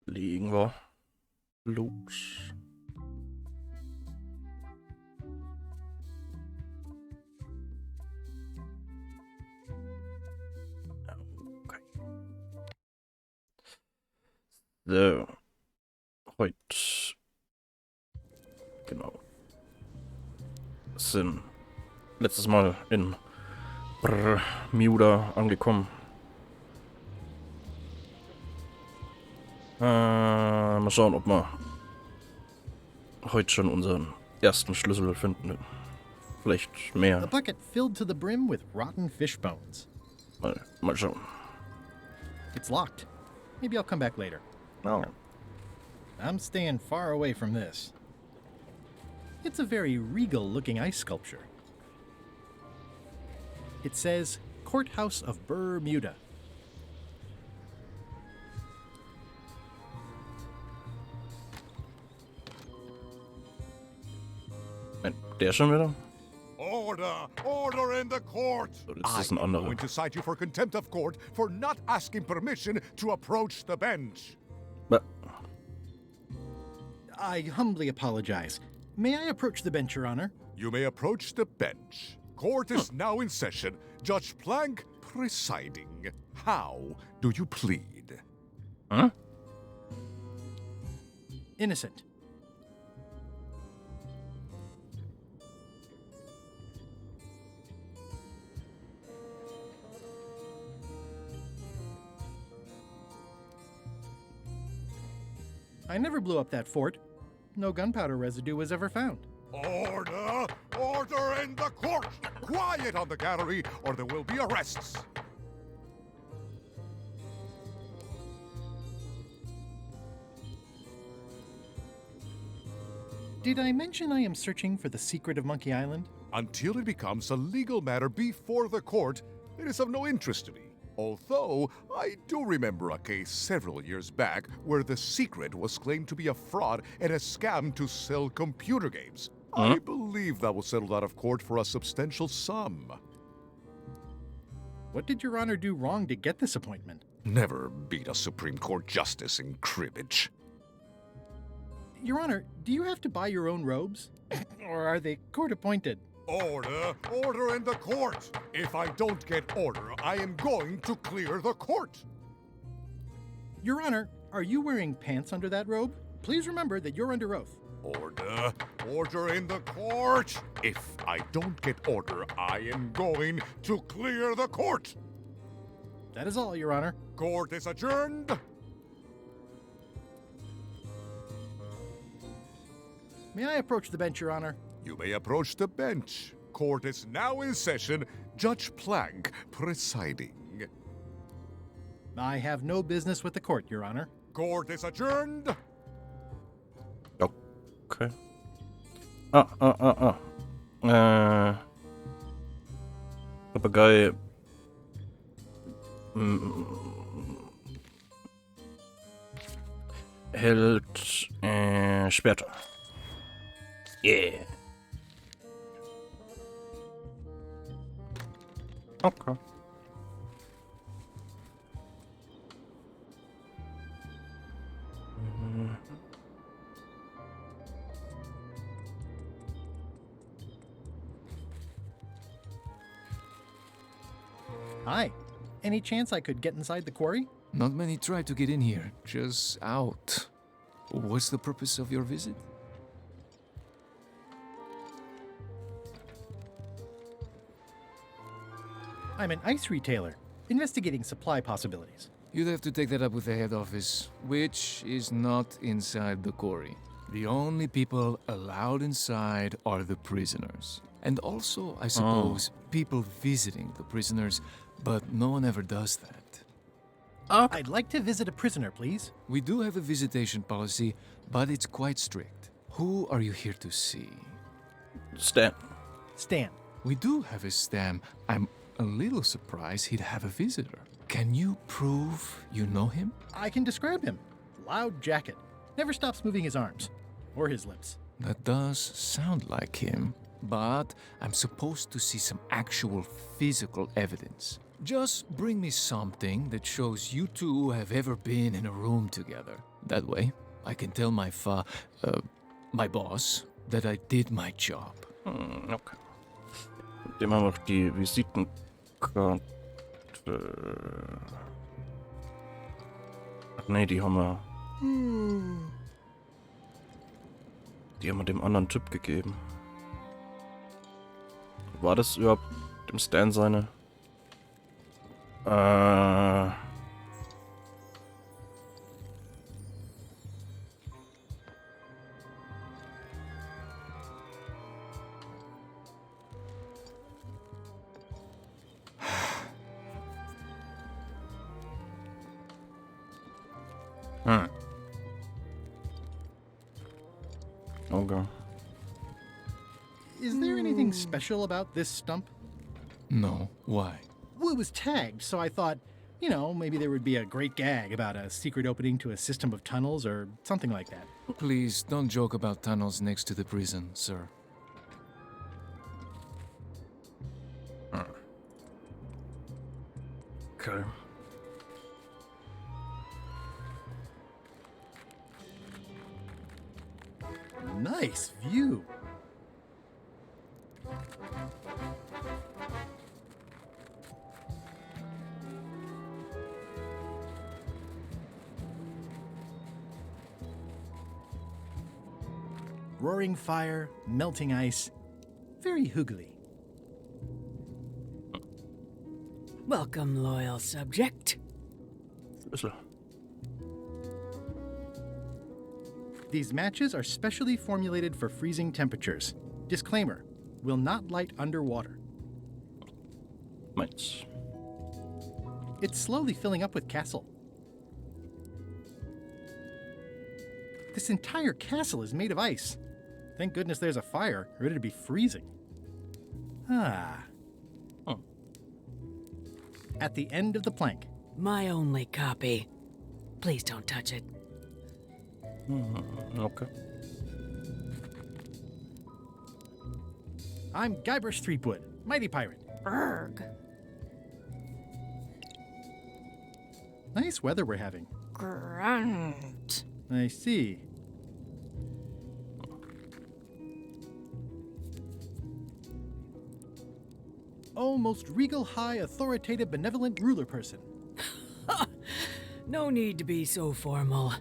Legen wir los. Okay. So. Heute. Genau. Sind letztes Mal in Bermuda angekommen. Mal schauen, ob wir heute schon unseren ersten Schlüssel finden. Vielleicht mehr. A bucket filled to the brim with rotten fish bones. Mal schauen. It's locked. Maybe I'll come back later. Oh. I'm staying far away from this. It's a very regal-looking ice sculpture. It says, Courthouse of Bermuda. Der schon wieder? Order! Order in the court! So, das ist ein I'm anderer. going to cite you for contempt of court for not asking permission to approach the bench. I humbly apologize. May I approach the bench, Your Honor? You may approach the bench. Court is now in session. Judge Plank presiding. How do you plead? Huh? Innocent. I never blew up that fort. No gunpowder residue was ever found. Order! Order in the court! Quiet on the gallery, or there will be arrests. Did I mention I am searching for the secret of Monkey Island? Until it becomes a legal matter before the court, it is of no interest to me. Although, I do remember a case several years back where the secret was claimed to be a fraud and a scam to sell computer games. I believe that was settled out of court for a substantial sum. What did Your Honor do wrong to get this appointment? Never beat a Supreme Court justice in cribbage. Your Honor, do you have to buy your own robes? Or are they court-appointed? Order! Order in the court! If I don't get order, I am going to clear the court! Your Honor, are you wearing pants under that robe? Please remember that you're under oath. Order! Order in the court! If I don't get order, I am going to clear the court! That is all, Your Honor. Court is adjourned! May I approach the bench, Your Honor? You may approach the bench. Court is now in session. Judge Plank presiding. I have no business with the court, Your Honor. Court is adjourned! Okay. Papagei. Hält später. Yeah. Okay. Hi. Any chance I could get inside the quarry? Not many try to get in here, just out. What's the purpose of your visit? I'm an ice retailer, investigating supply possibilities. You'd have to take that up with the head office, which is not inside the quarry. The only people allowed inside are the prisoners. And also, I suppose, people visiting the prisoners, but no one ever does that. I'd like to visit a prisoner, please. We do have a visitation policy, but it's quite strict. Who are you here to see? Stan. Stan. We do have a Stan. I'm a little surprised he'd have a visitor. Can you prove you know him? I can describe him. Loud jacket. Never stops moving his arms. Or his lips. That does sound like him. But I'm supposed to see some actual physical evidence. Just bring me something that shows you two have ever been in a room together. That way, I can tell my boss that I did my job. Okay. Dem haben wir noch die Visitenkarte. Ach nee, die haben wir. Die haben wir dem anderen Typ gegeben. War das überhaupt dem Stan seine? Okay. Is there anything special about this stump? No, why? Well, it was tagged, so I thought, you know, maybe there would be a great gag about a secret opening to a system of tunnels or something like that. Please don't joke about tunnels next to the prison, sir. Okay. Nice view. Roaring fire, melting ice, very hoogly. Welcome, loyal subject. Schlüssel. These matches are specially formulated for freezing temperatures. Disclaimer, will not light underwater. Meins. It's slowly filling up with castle. This entire castle is made of ice. Thank goodness there's a fire, or it'd be freezing. Ah. Oh. At the end of the plank. My only copy. Please don't touch it. Okay. I'm Guybrush Threepwood, mighty pirate. Berg. Nice weather we're having. Grunt. I see. Oh, most regal, high, authoritative, benevolent ruler person. No need to be so formal.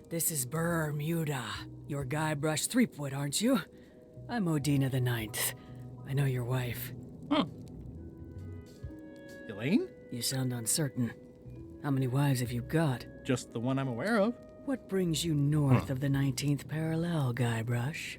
This is Bermuda. You're Guybrush Threepwood, aren't you? I'm Odina the Ninth. I know your wife. Elaine? You sound uncertain. How many wives have you got? Just the one I'm aware of. What brings you north of the 19th parallel, Guybrush?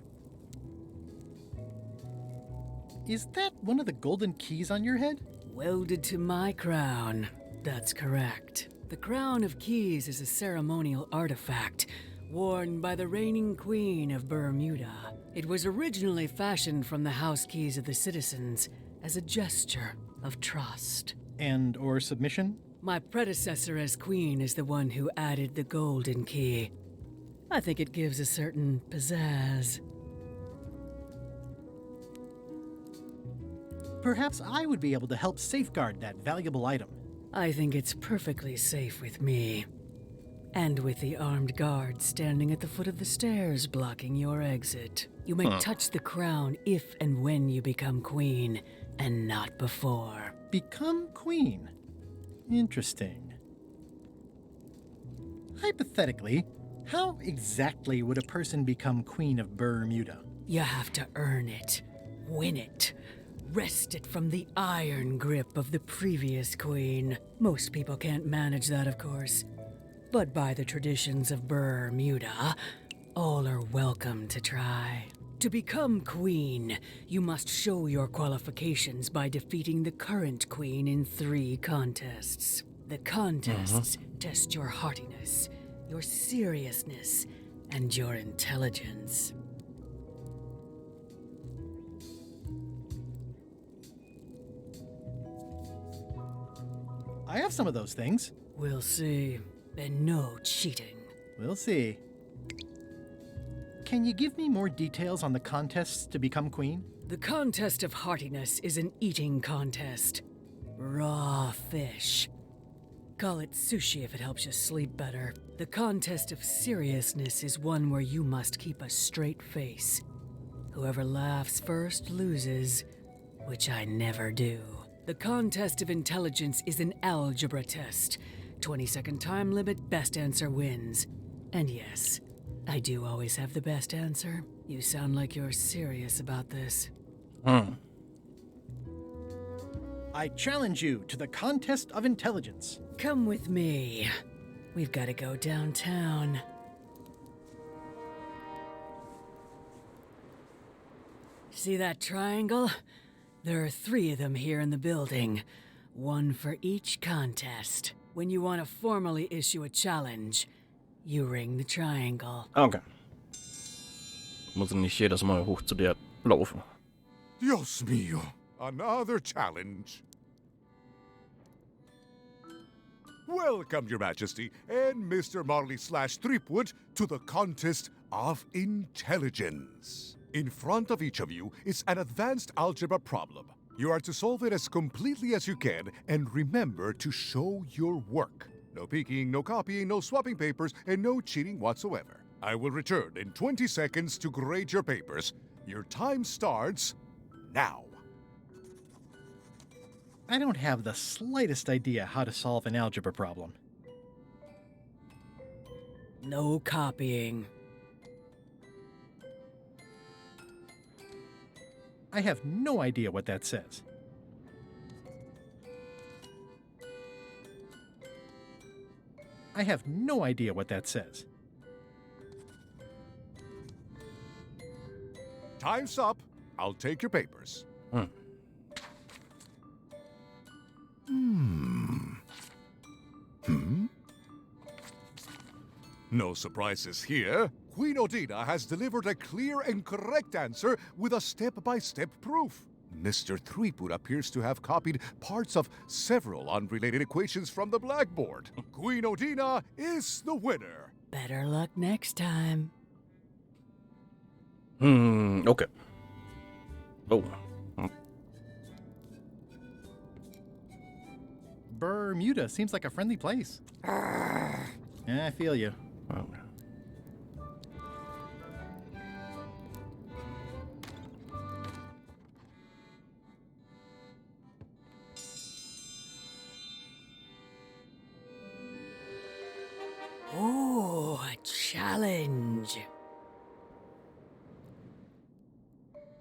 Is that one of the golden keys on your head? Welded to my crown. That's correct. The Crown of Keys is a ceremonial artifact worn by the reigning queen of Bermuda. It was originally fashioned from the house keys of the citizens as a gesture of trust. And or submission? My predecessor as queen is the one who added the golden key. I think it gives a certain pizzazz. Perhaps I would be able to help safeguard that valuable item. I think it's perfectly safe with me. And with the armed guard standing at the foot of the stairs blocking your exit. You may touch the crown if and when you become queen, and not before. Become queen. Interesting. Hypothetically, how exactly would a person become queen of Bermuda? You have to earn it, win it, wrest it from the iron grip of the previous queen. Most people can't manage that, of course. But by the traditions of Bermuda, all are welcome to try. To become queen, you must show your qualifications by defeating the current queen in 3 contests. The contests test your heartiness, your seriousness, and your intelligence. I have some of those things. We'll see. And no cheating. We'll see. Can you give me more details on the contests to become queen? The contest of heartiness is an eating contest. Raw fish. Call it sushi if it helps you sleep better. The contest of seriousness is one where you must keep a straight face. Whoever laughs first loses, which I never do. The contest of intelligence is an algebra test. 20-second time limit, best answer wins. And yes, I do always have the best answer. You sound like you're serious about this. I challenge you to the contest of intelligence. Come with me. We've got to go downtown. See that triangle? There are 3 of them here in the building. 1 for each contest. When you want to formally issue a challenge, you ring the triangle. Okay. Muss nicht jedes Mal hoch zu der laufen. Dios mío, another challenge. Welcome, Your Majesty, and Mr. Marley/Threepwood to the contest of intelligence. In front of each of you is an advanced algebra problem. You are to solve it as completely as you can, and remember to show your work. No peeking, no copying, no swapping papers, and no cheating whatsoever. I will return in 20 seconds to grade your papers. Your time starts now. I don't have the slightest idea how to solve an algebra problem. No copying. I have no idea what that says. I have no idea what that says. Time's up. I'll take your papers. No surprises here. Queen Odina has delivered a clear and correct answer with a step-by-step proof. Mr. Threepwood appears to have copied parts of several unrelated equations from the blackboard. Queen Odina is the winner. Better luck next time. Okay. Oh. Bermuda seems like a friendly place. Yeah, I feel you. Okay. Ooh, a challenge.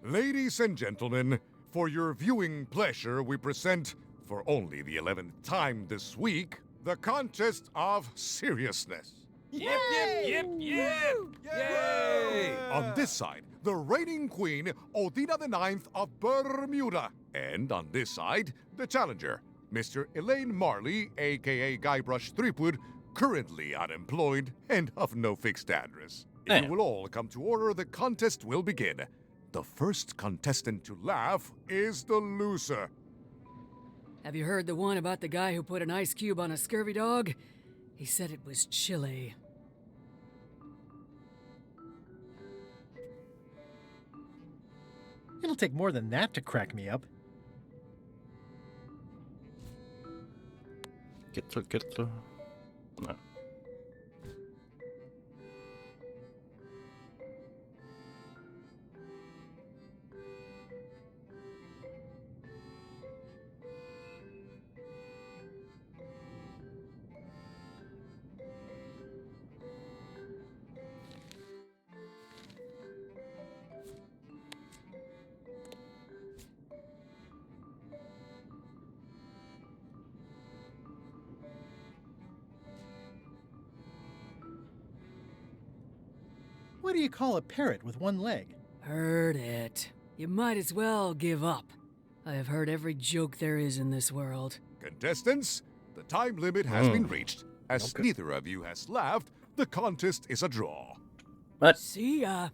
Ladies and gentlemen, for your viewing pleasure, we present, for only the 11th time this week, the contest of seriousness. Yep, yep, yep, yep! Yay! On this side, the reigning queen, Odina IX of Bermuda. And on this side, the challenger, Mr. Elaine Marley, aka Guybrush Threepwood, currently unemployed and of no fixed address. If you will all come to order, the contest will begin. The first contestant to laugh is the loser. Have you heard the one about the guy who put an ice cube on a scurvy dog? He said it was chilly. It'll take more than that to crack me up. Kitzel. No. What do you call a parrot with one leg? Heard it. You might as well give up. I have heard every joke there is in this world. Contestants, the time limit has been reached. As neither of you has laughed, the contest is a draw. What? See ya.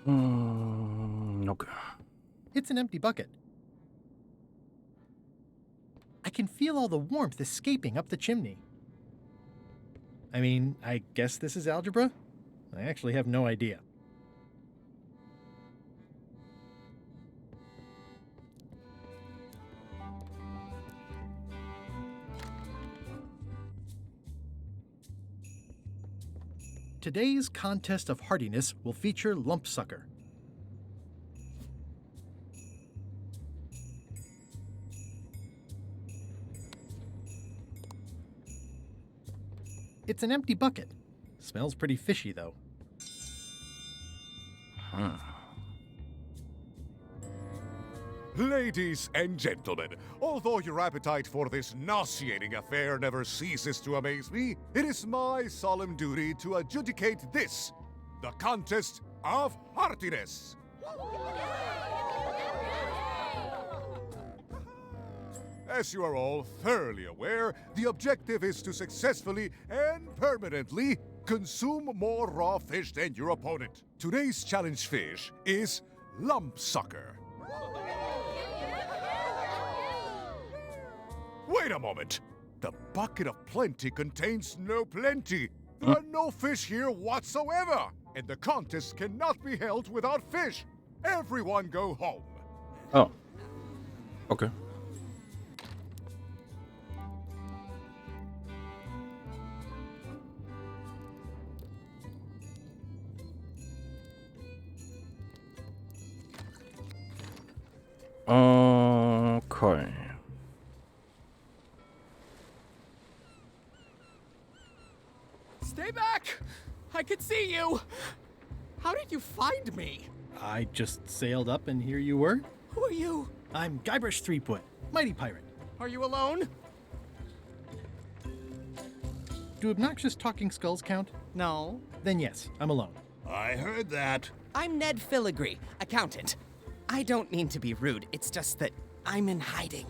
Okay. It's an empty bucket. I can feel all the warmth escaping up the chimney. I mean, I guess this is algebra? I actually have no idea. Today's contest of hardiness will feature lumpsucker. It's an empty bucket. Smells pretty fishy, though. Ladies and gentlemen, although your appetite for this nauseating affair never ceases to amaze me, it is my solemn duty to adjudicate this, the contest of heartiness. As you are all thoroughly aware, the objective is to successfully and permanently consume more raw fish than your opponent. Today's challenge fish is lumpsucker. Wait a moment! The bucket of plenty contains no plenty. There are no fish here whatsoever, and the contest cannot be held without fish. Everyone go home. Oh. Okay. Okay. Stay back! I can see you! How did you find me? I just sailed up and here you were. Who are you? I'm Guybrush Threepwood, mighty pirate. Are you alone? Do obnoxious talking skulls count? No. Then yes, I'm alone. I heard that. I'm Ned Filigree, accountant. I don't mean to be rude, it's just that I'm in hiding.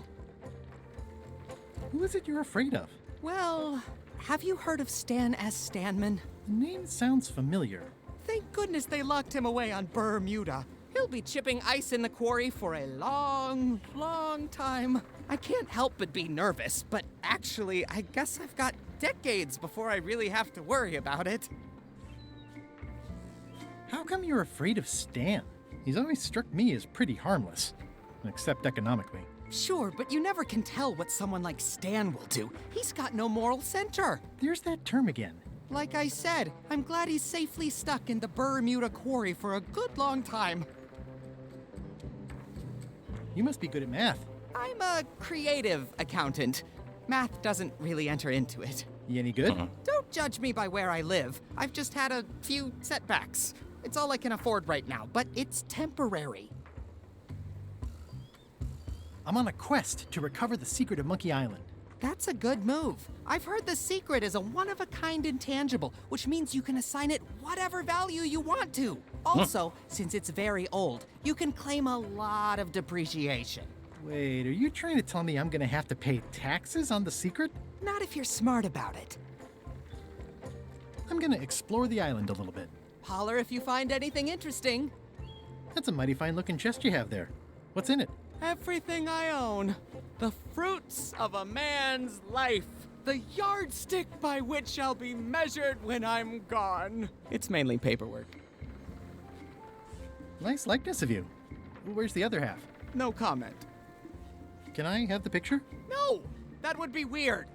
Who is it you're afraid of? Well, have you heard of Stan S. Stanman? The name sounds familiar. Thank goodness they locked him away on Bermuda. He'll be chipping ice in the quarry for a long, long time. I can't help but be nervous, but actually, I guess I've got decades before I really have to worry about it. How come you're afraid of Stan? He's always struck me as pretty harmless, except economically. Sure, but you never can tell what someone like Stan will do. He's got no moral center. There's that term again. Like I said, I'm glad he's safely stuck in the Bermuda quarry for a good long time. You must be good at math. I'm a creative accountant. Math doesn't really enter into it. You any good? Don't judge me by where I live. I've just had a few setbacks. It's all I can afford right now, but it's temporary. I'm on a quest to recover the secret of Monkey Island. That's a good move. I've heard the secret is a one-of-a-kind intangible, which means you can assign it whatever value you want to. Also, since it's very old, you can claim a lot of depreciation. Wait, are you trying to tell me I'm gonna have to pay taxes on the secret? Not if you're smart about it. I'm gonna explore the island a little bit. Holler if you find anything interesting. That's a mighty fine looking chest you have there. What's in it? Everything I own. The fruits of a man's life. The yardstick by which I'll be measured when I'm gone. It's mainly paperwork. Nice likeness of you. Where's the other half? No comment. Can I have the picture? No! That would be weird.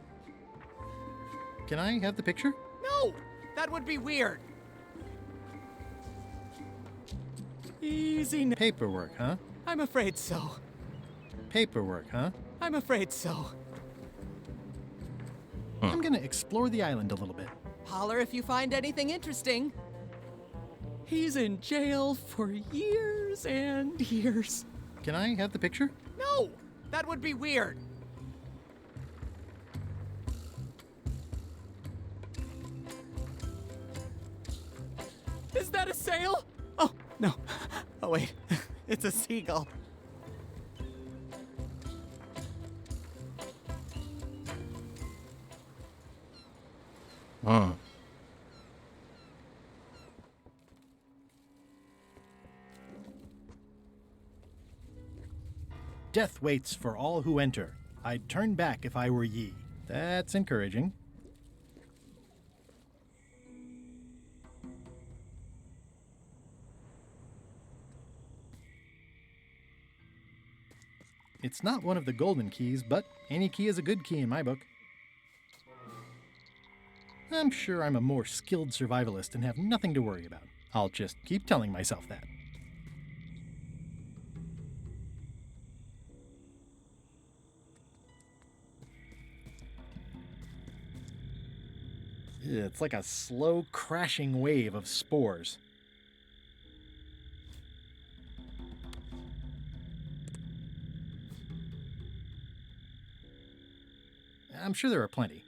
Can I have the picture? No! That would be weird. Easy now. Paperwork, huh? I'm afraid so. Paperwork, huh? I'm afraid so. I'm gonna explore the island a little bit. Holler if you find anything interesting. He's in jail for years and years. Can I have the picture? No! That would be weird. Is that a sail? Oh, no. Oh, wait. It's a seagull. Death waits for all who enter. I'd turn back if I were ye. That's encouraging. It's not one of the golden keys, but any key is a good key in my book. I'm sure I'm a more skilled survivalist and have nothing to worry about. I'll just keep telling myself that. It's like a slow crashing wave of spores. I'm sure there are plenty.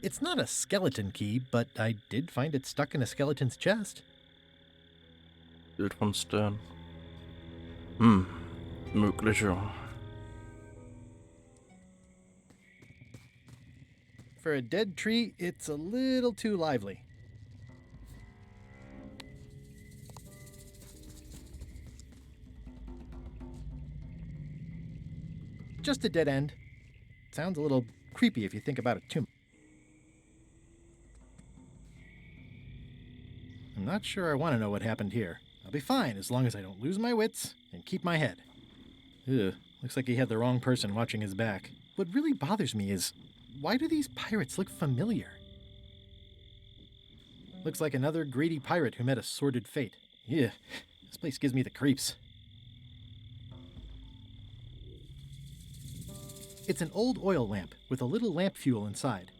It's not a skeleton key, but I did find it stuck in a skeleton's chest. Bild von Stern. Mögliche. For a dead tree, it's a little too lively. Just a dead end. Sounds a little creepy if you think about it too much. I'm not sure I want to know what happened here. I'll be fine as long as I don't lose my wits and keep my head. Ugh, looks like he had the wrong person watching his back. What really bothers me is, why do these pirates look familiar? Looks like another greedy pirate who met a sordid fate. Yeah, this place gives me the creeps. It's an old oil lamp with a little lamp fuel inside.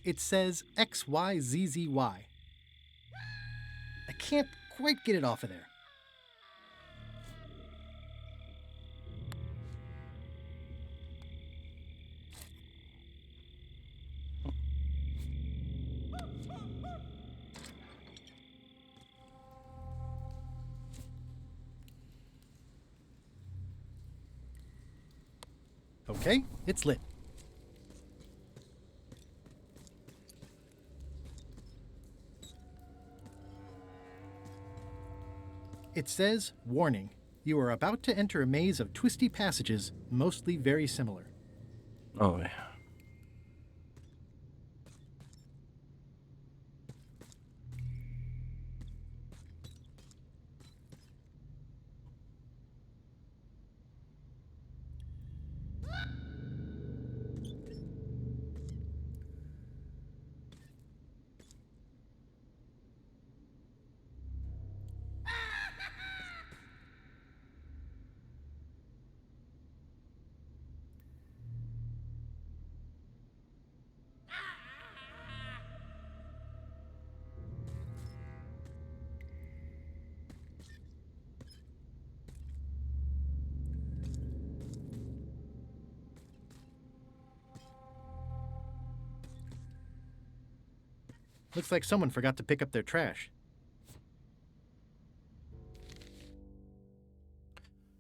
It says XYZZY. I can't quite get it off of there. Okay, it's lit. It says, warning, you are about to enter a maze of twisty passages, mostly very similar. Oh ja. Looks like someone forgot to pick up their trash.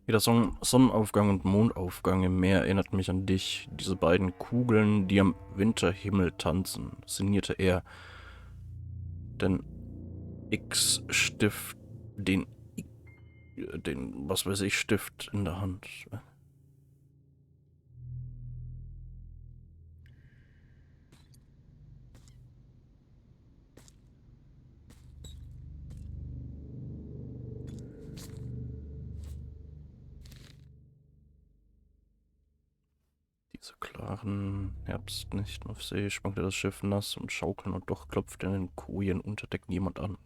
Wieder Sonnenaufgang und Mondaufgang im Meer erinnert mich an dich. Diese beiden Kugeln, die am Winterhimmel tanzen, sinnierte er. Den X-Stift, den was weiß ich, Stift in der Hand. Diese klaren Herbstnächten auf See schwankte das Schiff nass und schaukeln und doch klopfte in den Kojen unter Deck niemand an.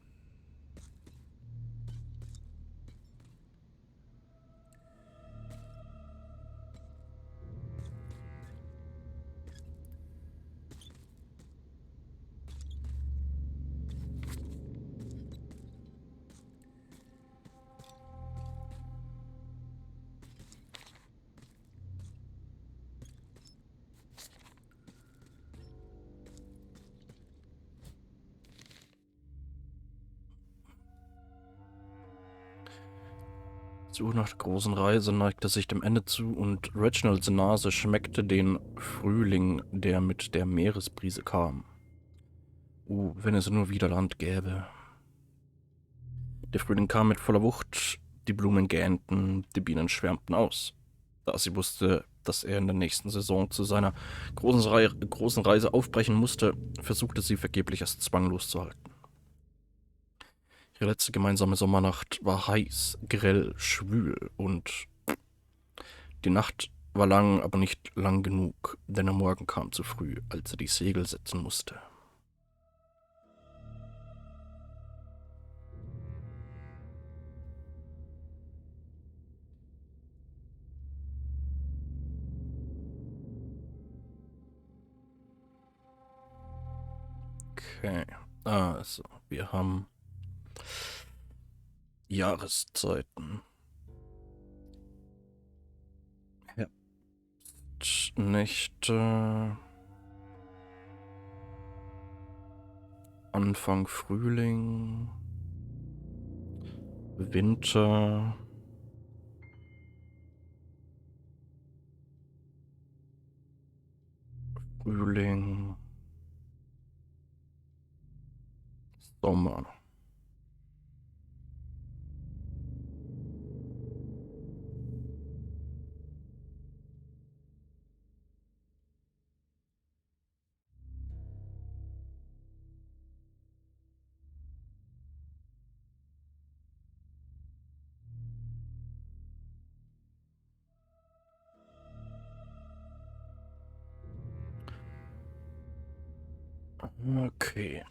Suche nach der großen Reise neigte sich dem Ende zu und Reginalds Nase schmeckte den Frühling, der mit der Meeresbrise kam. Wenn es nur wieder Land gäbe. Der Frühling kam mit voller Wucht, die Blumen gähnten, die Bienen schwärmten aus. Da sie wusste, dass er in der nächsten Saison zu seiner großen Reise aufbrechen musste, versuchte sie vergeblich, es zwanglos zu halten. Ihre letzte gemeinsame Sommernacht war heiß, grell, schwül und die Nacht war lang, aber nicht lang genug, denn der Morgen kam zu früh, als er die Segel setzen musste. Okay, also, wir haben Jahreszeiten. Herbstnächte, Anfang Frühling, Winter, Frühling, Sommer. Okay,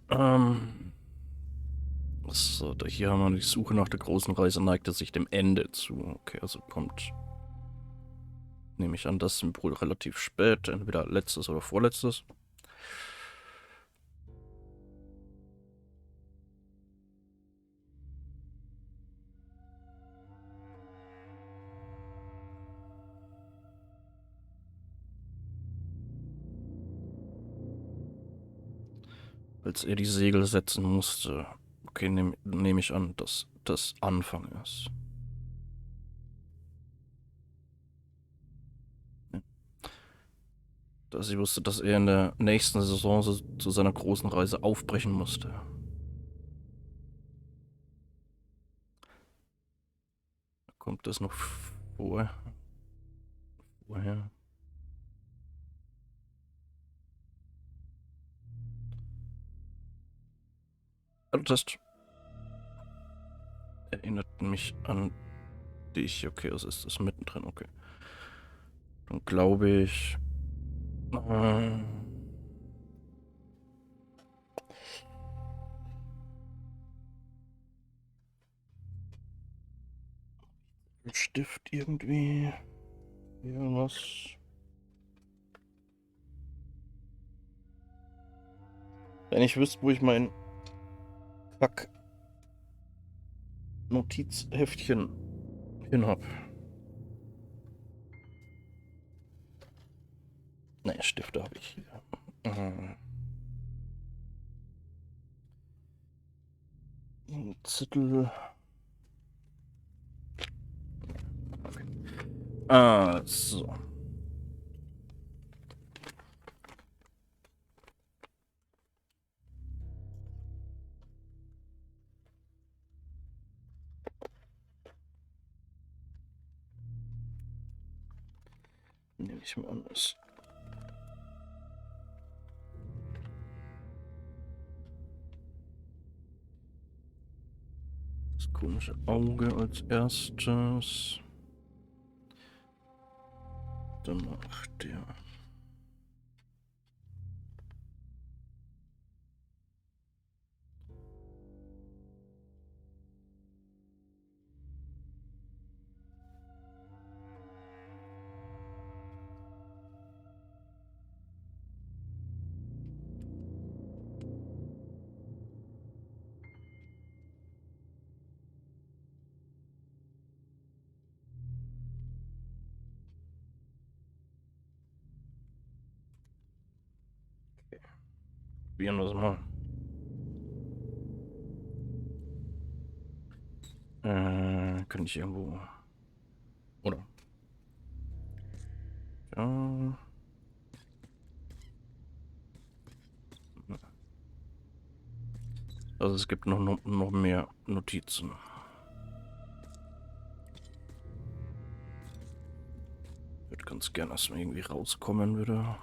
so, hier haben wir die Suche nach der großen Reise neigte sich dem Ende zu. Okay, also kommt, nehme ich an, das Symbol relativ spät, entweder letztes oder vorletztes. Als er die Segel setzen musste. Okay, nehm ich an, dass das Anfang ist. Da sie wusste, dass er in der nächsten Saison zu seiner großen Reise aufbrechen musste. Kommt das noch vorher? Also das erinnert mich an dich. Okay, also ist das mittendrin, okay. Dann glaube ich... Stift irgendwie... Irgendwas... Wenn ich wüsste, wo ich mein Notizheftchen hin hab. Naja, Stifte habe ich hier. Zettel. Okay. So. Nehme ich mal an, das komische Auge als erstes. Danach der. Probieren wir es mal. Könnte ich irgendwo Also es gibt noch mehr Notizen. Ich würde ganz gerne, dass man irgendwie rauskommen würde.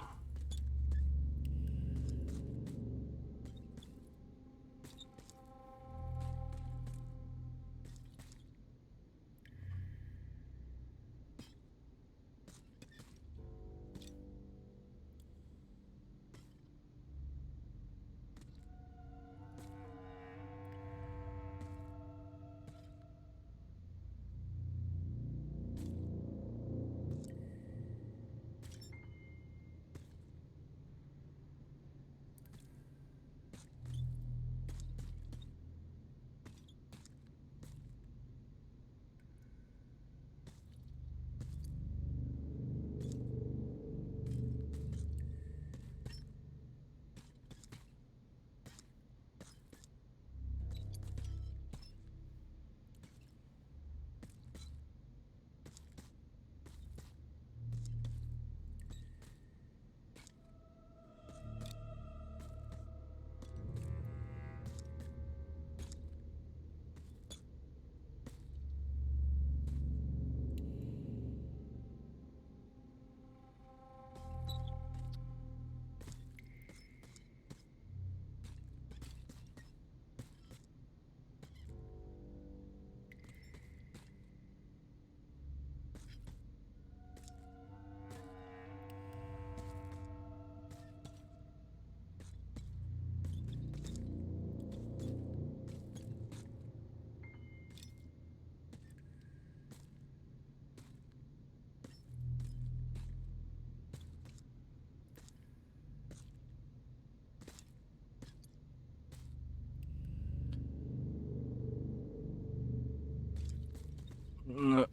Ne.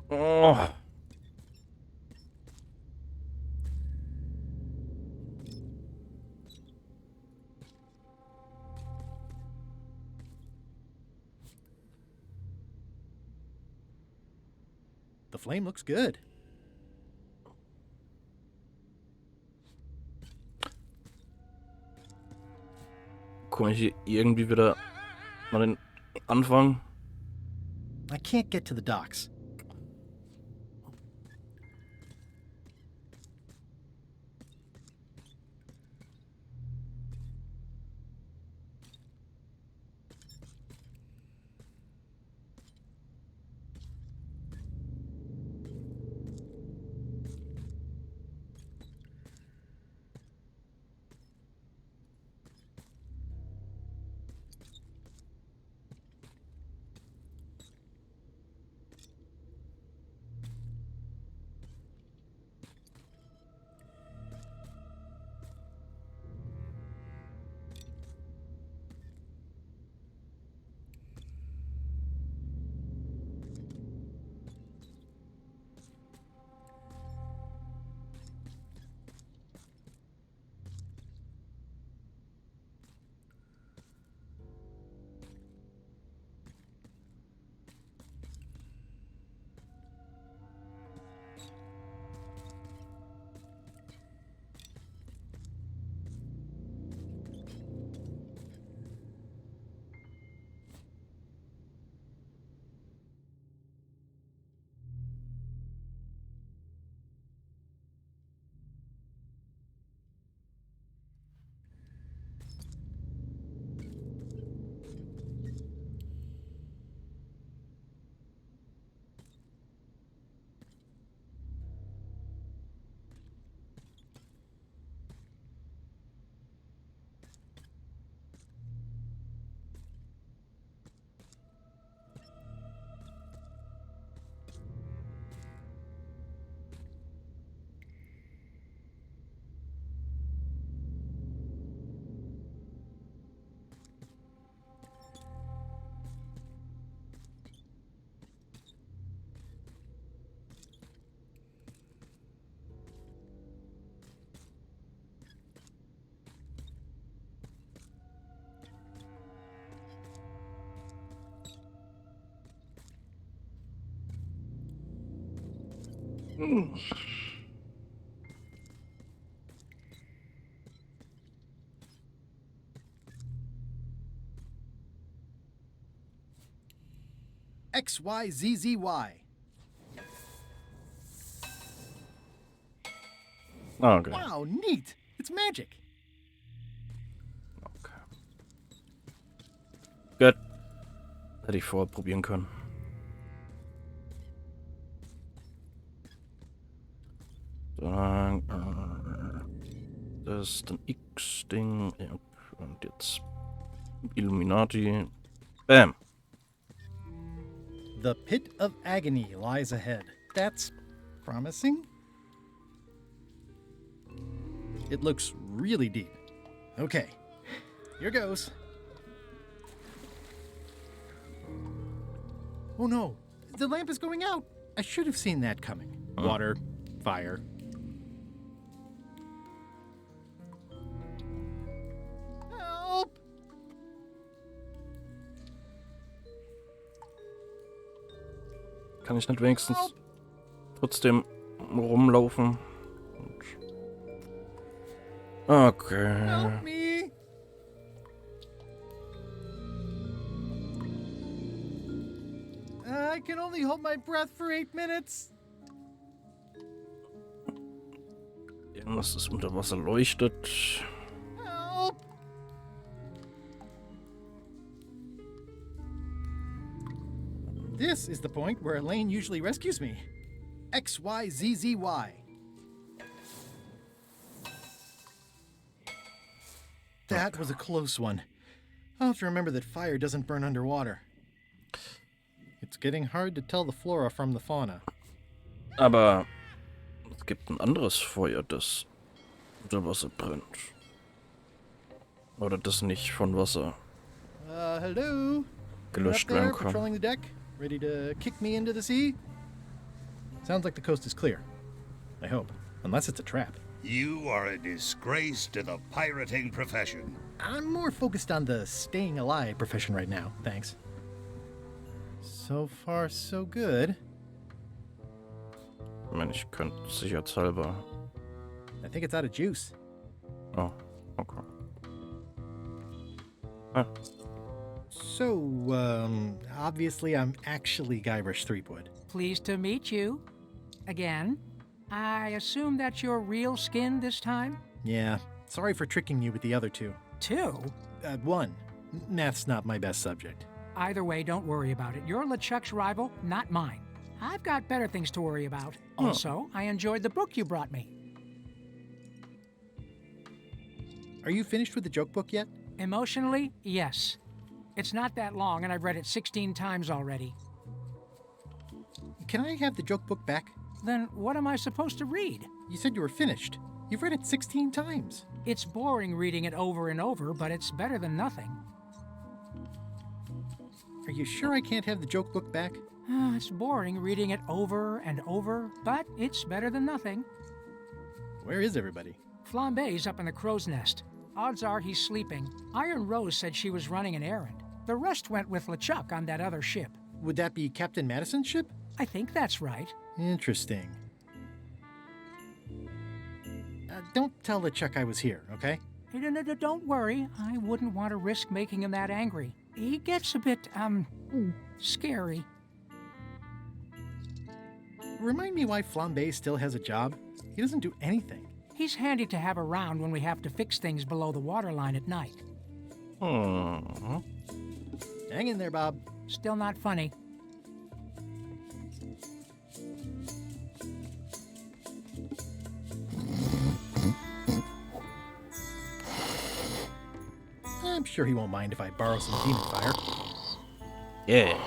Oh. The flame looks good. Komme ich hier irgendwie wieder an den Anfang? I can't get to the docks. XYZZY. Okay. Wow, neat. It's magic. Okay. Gut. Hätte ich vorher probieren können. Dann, das ist ein X-Ding. Ja, und jetzt Illuminati. Bam. The pit of agony lies ahead. That's promising. It looks really deep. Okay, here goes. Oh no, the lamp is going out. I should have seen that coming. Water, fire. Help! Kann ich nicht wenigstens trotzdem rumlaufen? Okay. Help me! I can only hold my breath for 8 minutes. Irgendwas, das unter Wasser leuchtet. Help! This is the point where Elaine usually rescues me. XYZZY. That was a close one. I'll have to remember that fire doesn't burn underwater. It's getting hard to tell the flora from the fauna. Aber es gibt ein anderes Feuer, das unter Wasser brennt. Oder das nicht von Wasser Hello? gelöscht Up there, werden kann. patrolling the deck, ready to kick me into the sea? Sounds like the coast is clear. I hope. Unless it's a trap. You are a disgrace to the pirating profession. I'm more focused on the staying alive profession right now, thanks. So far, so good. Ich meine, ich könnte sicherheitshalber. I think it's out of juice. Oh, okay. Ah, So, obviously I'm actually Guybrush Threepwood. Pleased to meet you. Again. I assume that's your real skin this time? Yeah, sorry for tricking you with the other two. Two? One, math's not my best subject. Either way, don't worry about it. You're LeChuck's rival, not mine. I've got better things to worry about. Also, I enjoyed the book you brought me. Are you finished with the joke book yet? Emotionally, yes. It's not that long, and I've read it 16 times already. Can I have the joke book back? Then what am I supposed to read? You said you were finished. You've read it 16 times. It's boring reading it over and over, but it's better than nothing. Are you sure I can't have the joke book back? It's boring reading it over and over, but it's better than nothing. Where is everybody? Flambe's up in the crow's nest. Odds are he's sleeping. Iron Rose said she was running an errand. The rest went with LeChuck on that other ship. Would that be Captain Madison's ship? I think that's right. Interesting. Don't tell LeChuck I was here, okay? Don't worry. I wouldn't want to risk making him that angry. He gets a bit, scary. Remind me why Flambe still has a job? He doesn't do anything. He's handy to have around when we have to fix things below the waterline at night. Hmm. Hang in there, Bob. Still not funny. I'm sure he won't mind if I borrow some demon fire. Yeah.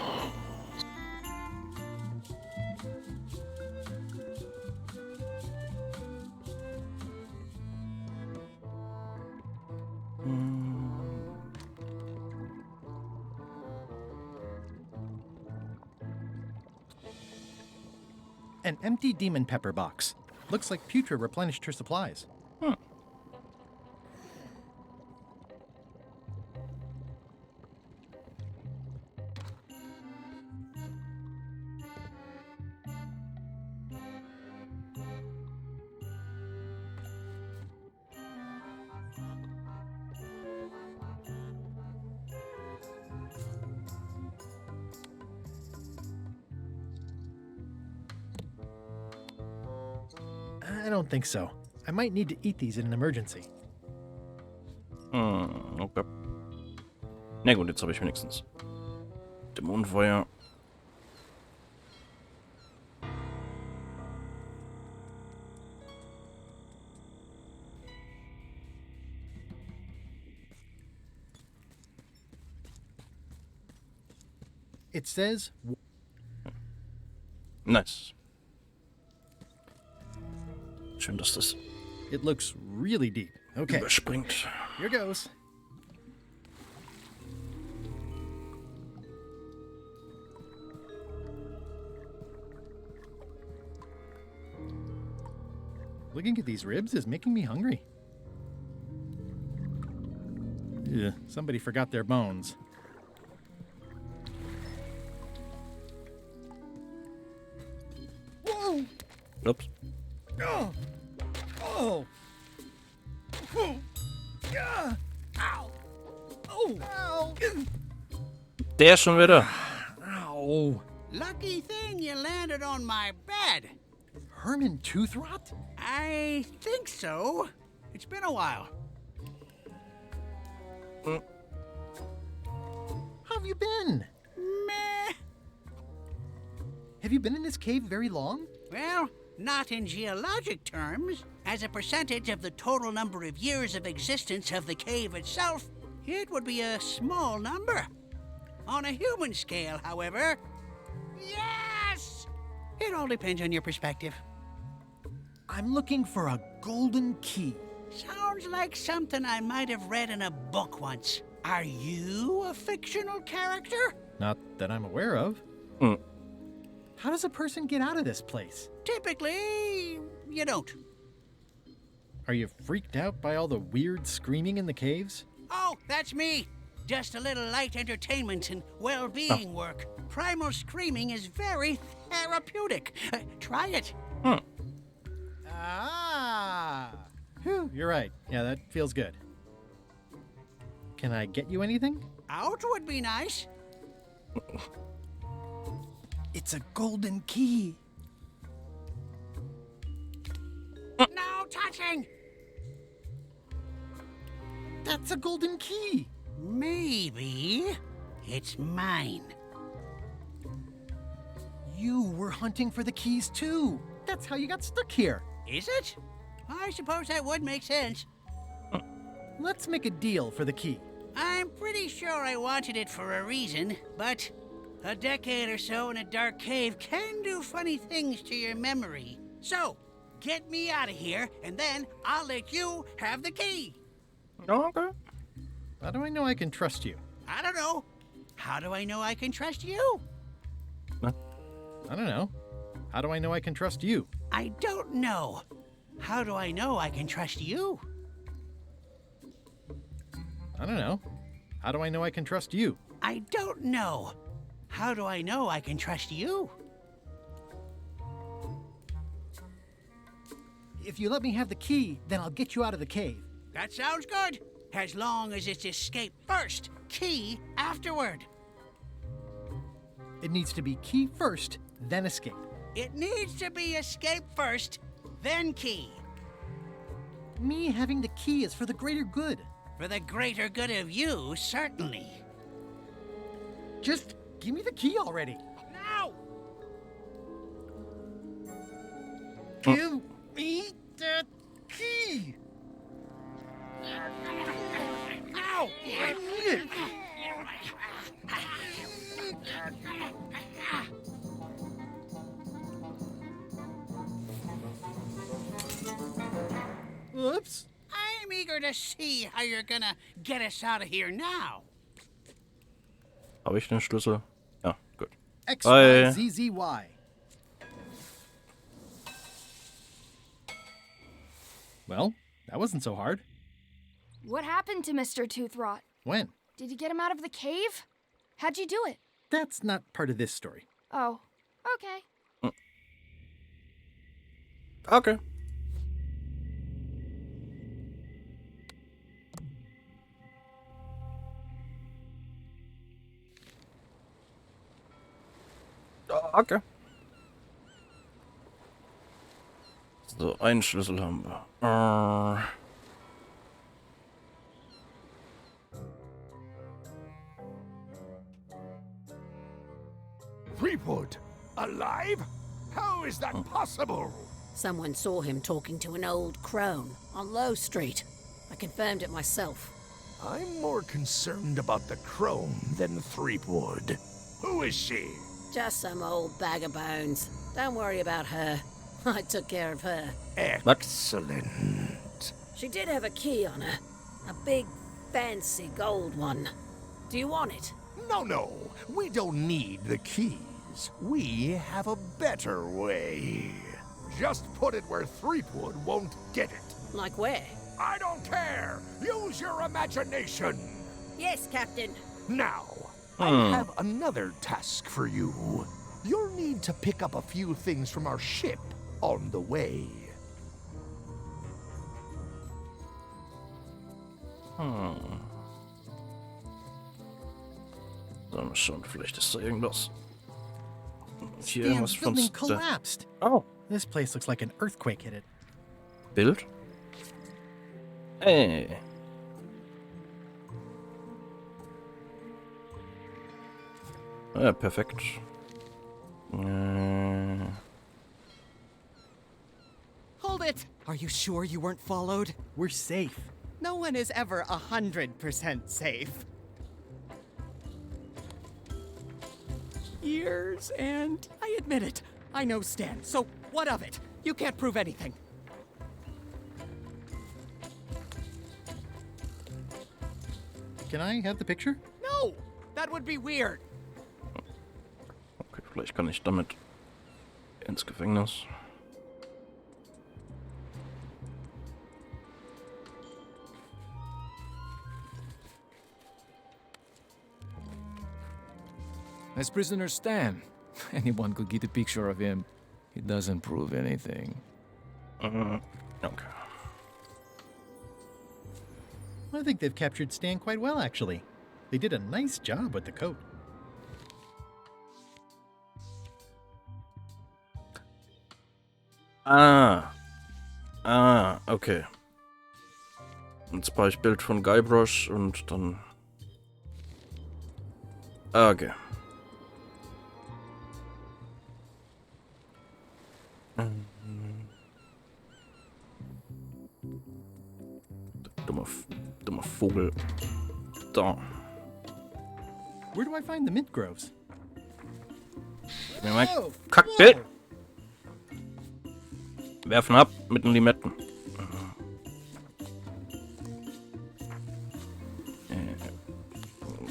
An empty demon pepper box. Looks like Putra replenished her supplies. I don't think so. I might need to eat these in an emergency. Okay. Na gut, jetzt habe ich wenigstens Dämonenfeuer. It says... Nice. Schön, dass das It looks really deep. Okay, überspringt. here goes. Looking at these ribs is making me hungry. Ugh, somebody forgot their bones. Whoa! Ups. Oh! Oh! Oh! Yeah! Ow! Oh! Ow! Der schon wieder. Ow! Lucky thing you landed on my bed. Herman Toothrot? I think so. It's been a while. How have you been? Meh. Have you been in this cave very long? Well, not in geologic terms. As a percentage of the total number of years of existence of the cave itself, it would be a small number. On a human scale, however, yes! It all depends on your perspective. I'm looking for a golden key. Sounds like something I might have read in a book once. Are you a fictional character? Not that I'm aware of. Hm. How does a person get out of this place? Typically, you don't. Are you freaked out by all the weird screaming in the caves? Oh, that's me. Just a little light entertainment and well-being work. Primal screaming is very therapeutic. Try it. Ah! Whew, you're right. Yeah, that feels good. Can I get you anything? Out would be nice. It's a golden key. No touching! That's a golden key. Maybe it's mine. You were hunting for the keys too. That's how you got stuck here. Is it? I suppose that would make sense. Let's make a deal for the key. I'm pretty sure I wanted it for a reason, but a decade or so in a dark cave can do funny things to your memory. So, get me out of here, and then I'll let you have the key. Okay. How do I know I can trust you? I don't know. How do I know I can trust you? I don't know. How do I know I can trust you? I don't know. How do I know I can trust you? I don't know. How do I know I can trust you? I don't know. How do I know I can trust you? If you let me have the key, then I'll get you out of the cave. That sounds good. As long as it's escape first, key afterward. It needs to be key first, then escape. It needs to be escape first, then key. Me having the key is for the greater good. For the greater good of you, certainly. Just give me the key already. Now! Give me the key. Ow! I need it. Oops. I'm eager to see how you're gonna get us out of here now. Habe ich den Schlüssel? Ja, gut. X, Y, Z, Z, Y. Well, that wasn't so hard. What happened to Mr. Toothrot? When? Did you get him out of the cave? How'd you do it? That's not part of this story. Oh, okay. Okay. Okay. So, einen Schlüssel haben wir. Threepwood? Alive? How is that possible? Someone saw him talking to an old crone on Low Street. I confirmed it myself. I'm more concerned about the crone than Threepwood. Who is she? Just some old bag of bones. Don't worry about her. I took care of her. Excellent. She did have a key on her. A big, fancy gold one. Do you want it? No. We don't need the keys. We have a better way. Just put it where Threepwood won't get it. Like where? I don't care. Use your imagination. Yes, Captain. Now, I have another task for you. You'll need to pick up a few things from our ship on the way. So, mal schauen, vielleicht ist da irgendwas. Hier Damn irgendwas von building collapsed. Oh, This place looks like an earthquake hit it. Bild? Hey. Ja, perfekt. Hold it! Are you sure you weren't followed? We're safe. No one is ever 100% safe. Years, and I admit it. I know Stan, so what of it? You can't prove anything. Can I have the picture? No! That would be weird. Okay, vielleicht kann ich damit ins Gefängnis. As prisoner Stan, anyone could get a picture of him. It doesn't prove anything. Okay. I think they've captured Stan quite well, actually. They did a nice job with the coat. Okay. Jetzt brauche ich Bild von Guybrush und dann... Okay. Dummer Vogel. Da. Where do I find the mint groves? Gib mir mein Whoa, Kackbild. whoa. Werfen ab mit den Limetten.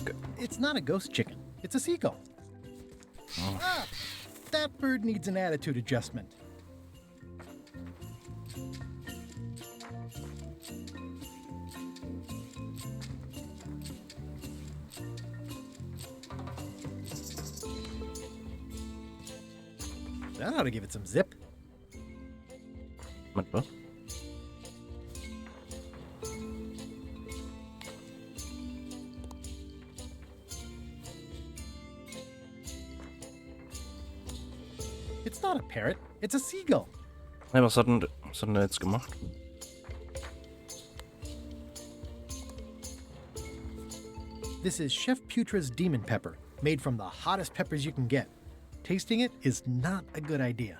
Okay. It's not a ghost chicken. It's a seagull. Ah, that bird needs an attitude adjustment. That ought to give it some zip. Mit was? It's not a parrot. It's a seagull. Hey, was hat denn der jetzt gemacht? This is Chef Putra's demon pepper, made from the hottest peppers you can get. Tasting it is not a good idea.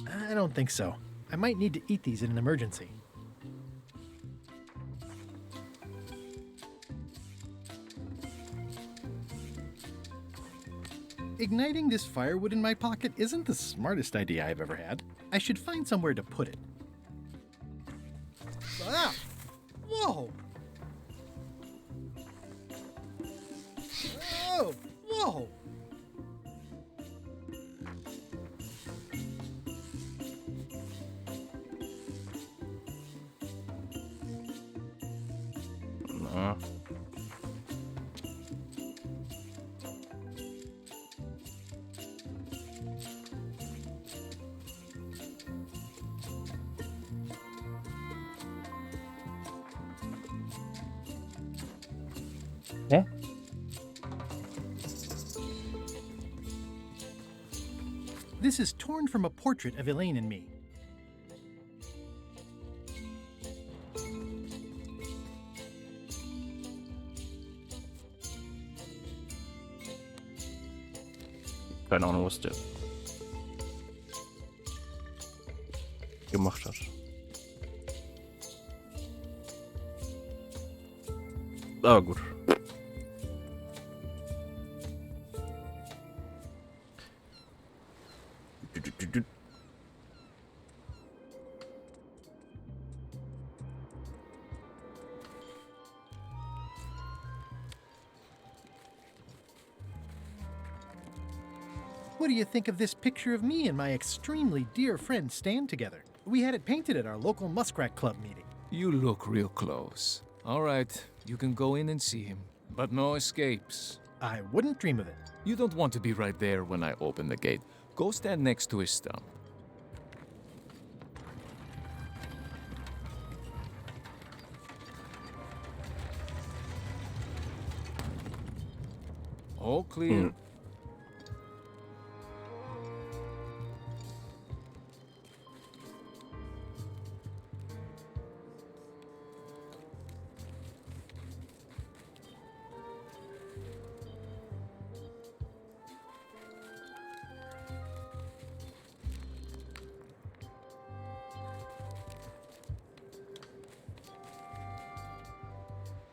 I don't think so. I might need to eat these in an emergency. Igniting this firewood in my pocket isn't the smartest idea I've ever had. I should find somewhere to put it. Ah! Whoa! Oh! Whoa! Na. Hä? This is torn from a portrait of Elaine and me. Keine Ahnung, was der gemacht hat. Ah, gut. What do you think of this picture of me and my extremely dear friend Stan together? We had it painted at our local Muskrat Club meeting. You look real close. All right, you can go in and see him, but no escapes. I wouldn't dream of it. You don't want to be right there when I open the gate. Go stand next to his stump. All clear.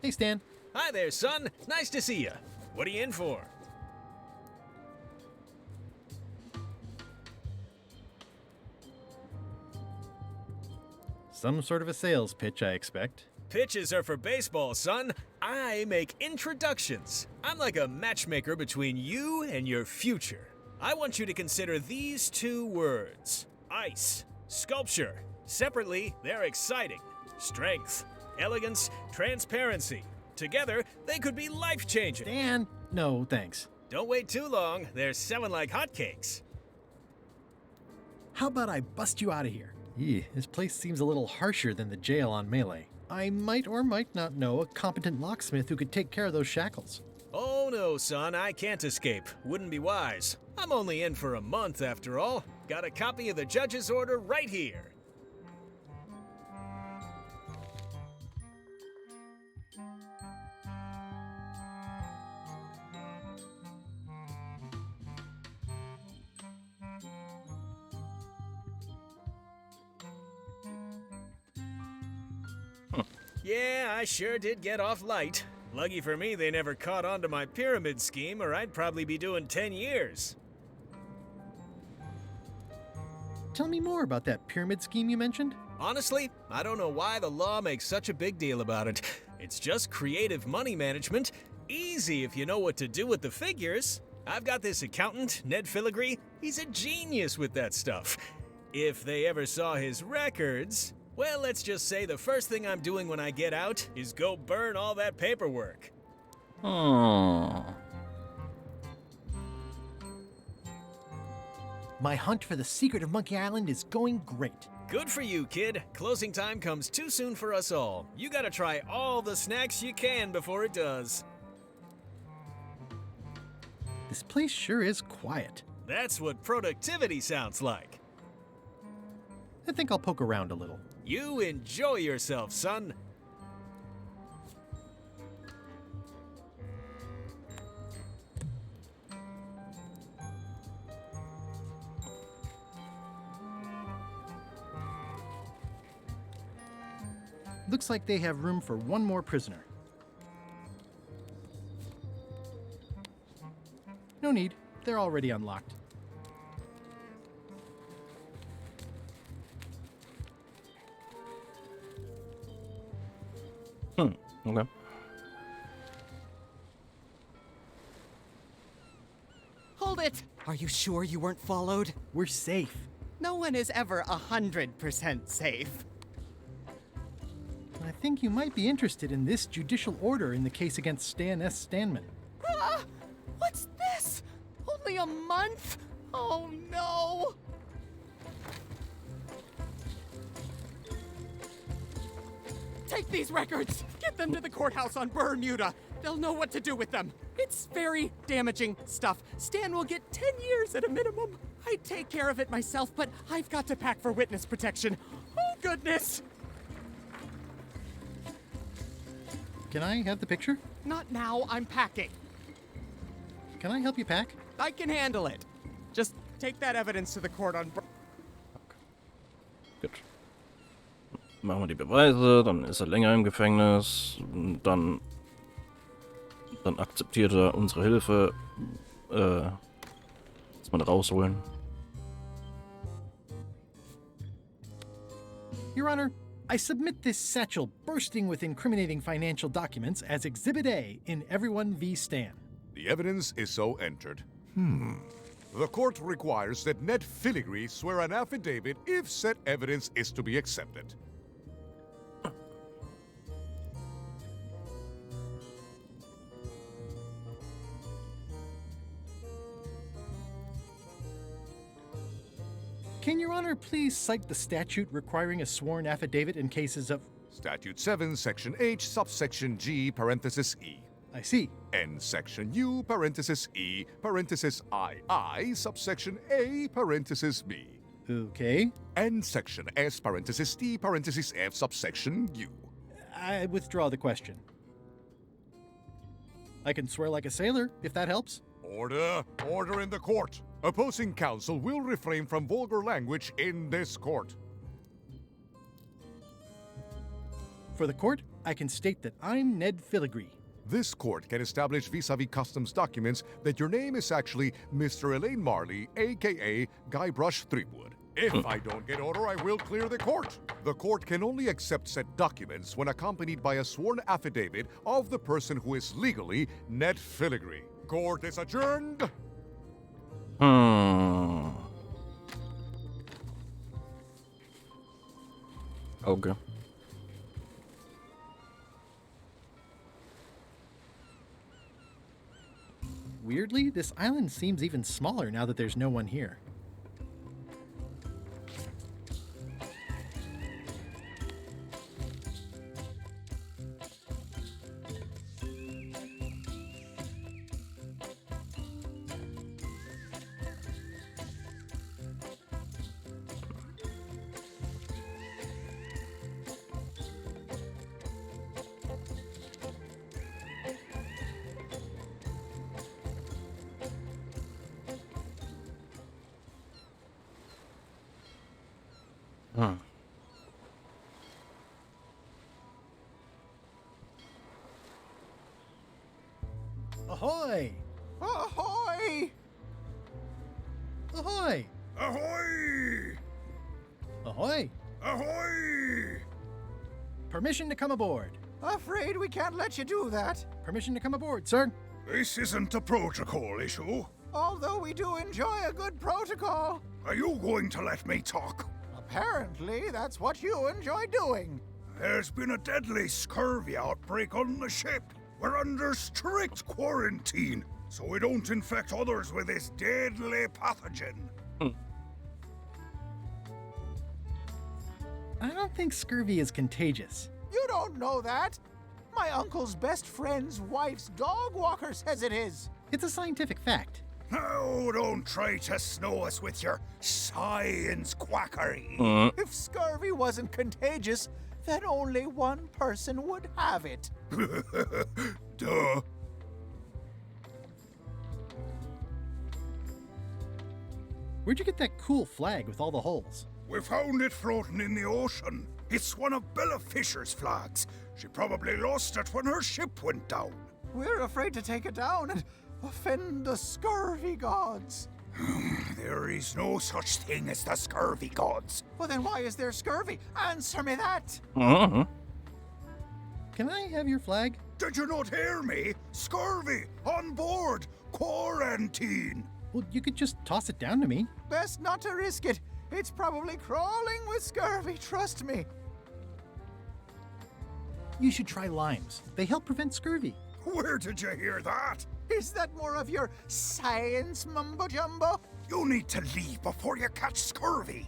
Hey, Stan. Hi there, son. Nice to see you. What are you in for? Some sort of a sales pitch, I expect. Pitches are for baseball, son. I make introductions. I'm like a matchmaker between you and your future. I want you to consider these two words: ice, sculpture. Separately, they're exciting. Strength, elegance, transparency. Together, they could be life-changing. Dan, no, thanks. Don't wait too long. They're selling like hotcakes. How about I bust you out of here? This place seems a little harsher than the jail on Melee. I might or might not know a competent locksmith who could take care of those shackles. Oh no, son, I can't escape. Wouldn't be wise. I'm only in for a month after all. Got a copy of the judge's order right here. Yeah, I sure did get off light. Lucky for me, they never caught on to my pyramid scheme, or I'd probably be doing 10 years. Tell me more about that pyramid scheme you mentioned. Honestly, I don't know why the law makes such a big deal about it. It's just creative money management. Easy if you know what to do with the figures. I've got this accountant, Ned Filigree. He's a genius with that stuff. If they ever saw his records... Well, let's just say the first thing I'm doing when I get out is go burn all that paperwork. Oh. My hunt for the secret of Monkey Island is going great. Good for you, kid. Closing time comes too soon for us all. You gotta try all the snacks you can before it does. This place sure is quiet. That's what productivity sounds like. I think I'll poke around a little. You enjoy yourself, son. Looks like they have room for one more prisoner. No need. They're already unlocked. Okay. Hold it! Are you sure you weren't followed? We're safe. No one is ever 100% safe. I think you might be interested in this judicial order in the case against Stan S. Stanman. Ah! What's this? Only a month? Oh no! Take these records! Get them to the courthouse on Bermuda! They'll know what to do with them. It's very damaging stuff. Stan will get 10 years at a minimum. I'd take care of it myself, but I've got to pack for witness protection. Oh, goodness! Can I have the picture? Not now, I'm packing. Can I help you pack? I can handle it. Just take that evidence to the court on... Gut. Machen wir die Beweise, dann ist er länger im Gefängnis, dann akzeptiert er unsere Hilfe. Jetzt mal rausholen. Your Honor, I submit this satchel bursting with incriminating financial documents as Exhibit A in Everyone v. Stan. The evidence is so entered. The court requires that Nette Filigree swear an affidavit if said evidence is to be accepted. Can Your Honor please cite the statute requiring a sworn affidavit in cases of... Statute 7, Section H, subsection G, parenthesis E. I see. And Section U, parenthesis E, parenthesis II, subsection A, parenthesis B. Okay. And Section S, parenthesis T, parenthesis F, subsection U. I withdraw the question. I can swear like a sailor, if that helps. Order! Order in the court! Opposing counsel will refrain from vulgar language in this court. For the court, I can state that I'm Nette Filigree. This court can establish vis-a-vis customs documents that your name is actually Mr. Elaine Marley, a.k.a. Guybrush Threepwood. If I don't get order, I will clear the court. The court can only accept said documents when accompanied by a sworn affidavit of the person who is legally Nette Filigree. Court is adjourned. Okay. Weirdly, this island seems even smaller now that there's no one here. Ahoy! Ahoy! Ahoy! Ahoy! Ahoy! Ahoy! Permission to come aboard. Afraid we can't let you do that. Permission to come aboard, sir. This isn't a protocol issue. Although we do enjoy a good protocol. Are you going to let me talk? Apparently, that's what you enjoy doing. There's been a deadly scurvy outbreak on the ship. We're under strict quarantine, so we don't infect others with this deadly pathogen. I don't think scurvy is contagious. You don't know that. My uncle's best friend's wife's dog walker says it is. It's a scientific fact. Oh, don't try to snow us with your science quackery. If scurvy wasn't contagious, then only one person would have it. Duh. Where'd you get that cool flag with all the holes? We found it floating in the ocean. It's one of Bella Fisher's flags. She probably lost it when her ship went down. We're afraid to take it down and offend the scurvy gods. There is no such thing as the scurvy gods. Well, then why is there scurvy? Answer me that. Can I have your flag? Did you not hear me? Scurvy, on board, quarantine. Well, you could just toss it down to me. Best not to risk it. It's probably crawling with scurvy, trust me. You should try limes. They help prevent scurvy. Where did you hear that? Is that more of your science mumbo-jumbo? You need to leave before you catch scurvy.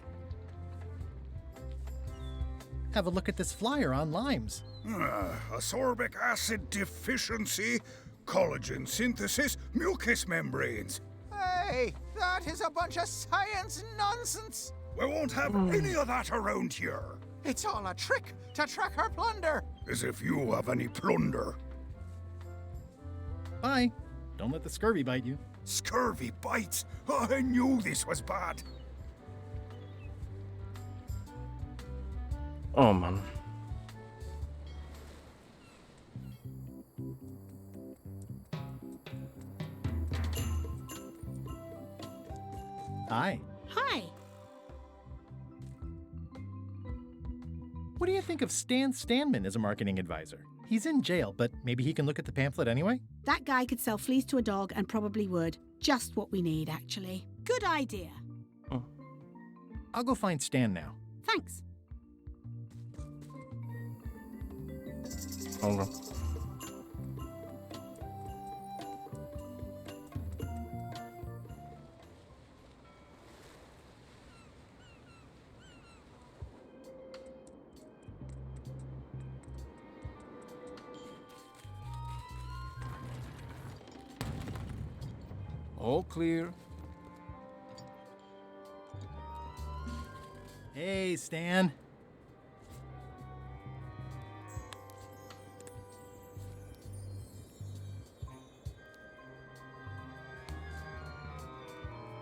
Have a look at this flyer on limes. Ascorbic acid deficiency, collagen synthesis, mucous membranes. Hey, that is a bunch of science nonsense. We won't have any of that around here. It's all a trick to track our plunder. As if you have any plunder. Bye. Don't let the scurvy bite you. Scurvy bites? I knew this was bad. Oh Mann. Hi. Hi. What do you think of Stan Stanman as a marketing advisor? He's in jail, but maybe he can look at the pamphlet anyway? That guy could sell fleas to a dog and probably would. Just what we need, actually. Good idea. I'll go find Stan now. Thanks. Okay. All clear. Hey, Stan.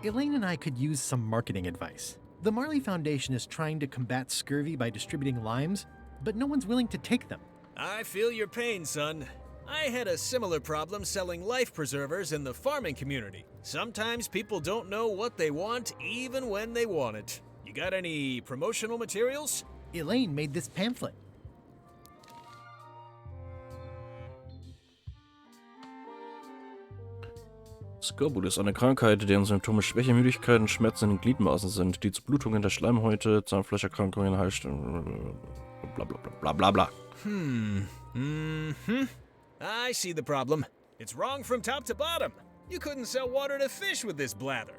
Elaine and I could use some marketing advice. The Marley Foundation is trying to combat scurvy by distributing limes, but no one's willing to take them. I feel your pain, son. I had a similar problem selling life preservers in the farming community. Sometimes people don't know what they want even when they want it. You got any promotional materials? Elaine made this pamphlet. Skorbut ist eine Krankheit, deren Symptome Schwäche, Müdigkeit und Schmerzen in den Gliedmaßen sind, die zu Blutungen der Schleimhäute, Zahnfleischerkrankungen, Halsstellen, bla bla bla bla bla. I see the problem. It's wrong from top to bottom. You couldn't sell water to fish with this blather.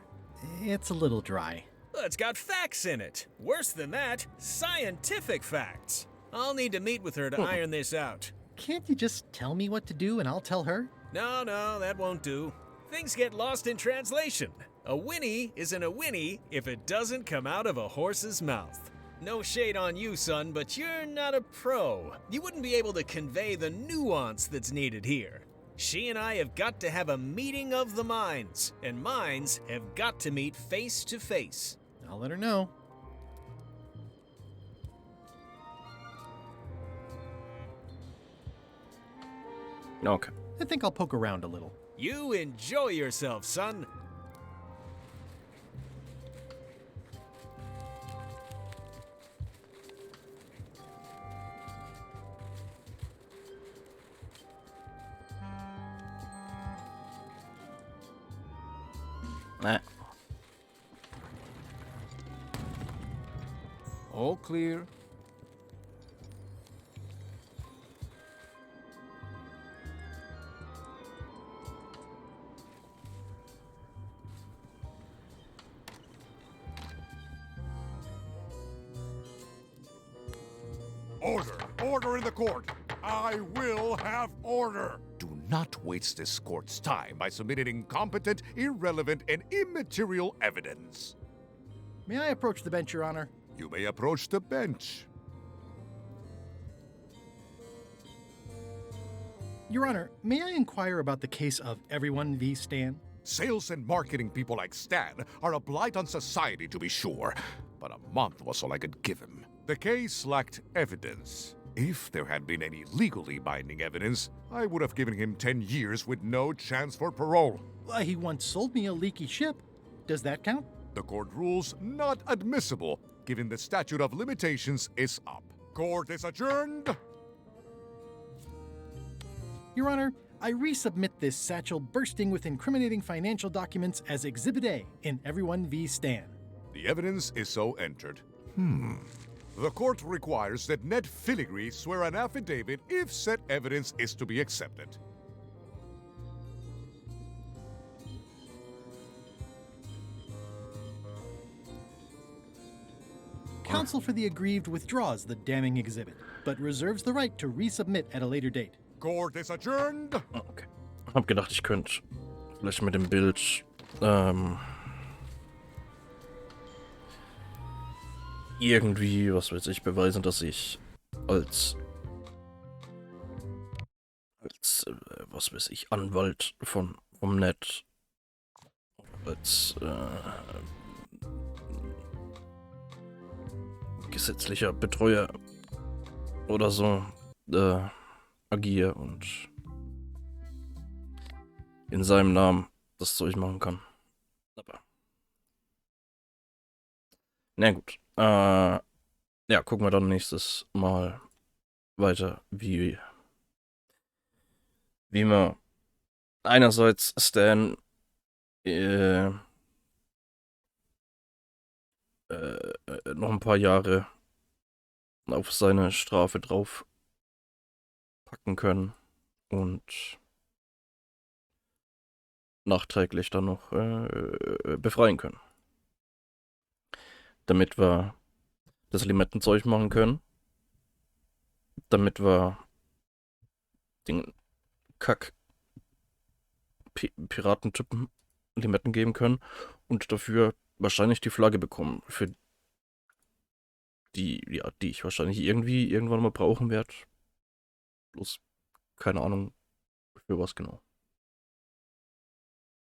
It's a little dry. Well, it's got facts in it. Worse than that, scientific facts. I'll need to meet with her to iron this out. Can't you just tell me what to do and I'll tell her? No, that won't do. Things get lost in translation. A whinny isn't a whinny if it doesn't come out of a horse's mouth. No shade on you, son, but you're not a pro. You wouldn't be able to convey the nuance that's needed here. She and I have got to have a meeting of the minds, and minds have got to meet face to face. I'll let her know. Okay. I think I'll poke around a little. You enjoy yourself, son. All clear. Order in the court. I will have order. Do not waste this court's time by submitting incompetent, irrelevant, and immaterial evidence. May I approach the bench, Your Honor? You may approach the bench. Your Honor, may I inquire about the case of Everyone v. Stan? Sales and marketing people like Stan are a blight on society, to be sure, but a month was all I could give him. The case lacked evidence. If there had been any legally binding evidence, I would have given him 10 years with no chance for parole. He once sold me a leaky ship. Does that count? The court rules not admissible, given the statute of limitations is up. Court is adjourned. Your Honor, I resubmit this satchel bursting with incriminating financial documents as Exhibit A in Everyone v. Stan. The evidence is so entered. The court requires that Nette Filigree swear an affidavit if said evidence is to be accepted. Counsel for the aggrieved withdraws the damning exhibit, but reserves the right to resubmit at a later date. Court is adjourned. Okay. Hab gedacht, ich könnte vielleicht mit dem Bild irgendwie, was weiß ich, beweisen, dass ich als was weiß ich, Anwalt vom Nett, als gesetzlicher Betreuer oder so agiere und in seinem Namen das Zeug machen kann. Aber na gut. Ja, gucken wir dann nächstes Mal weiter, wie wir einerseits Stan noch ein paar Jahre auf seine Strafe drauf packen können und nachträglich dann noch befreien können. Damit wir das Limettenzeug machen können. Damit wir den Piratentypen Limetten geben können und dafür wahrscheinlich die Flagge bekommen, für die ich wahrscheinlich irgendwann mal brauchen werde. Bloß keine Ahnung, für was genau.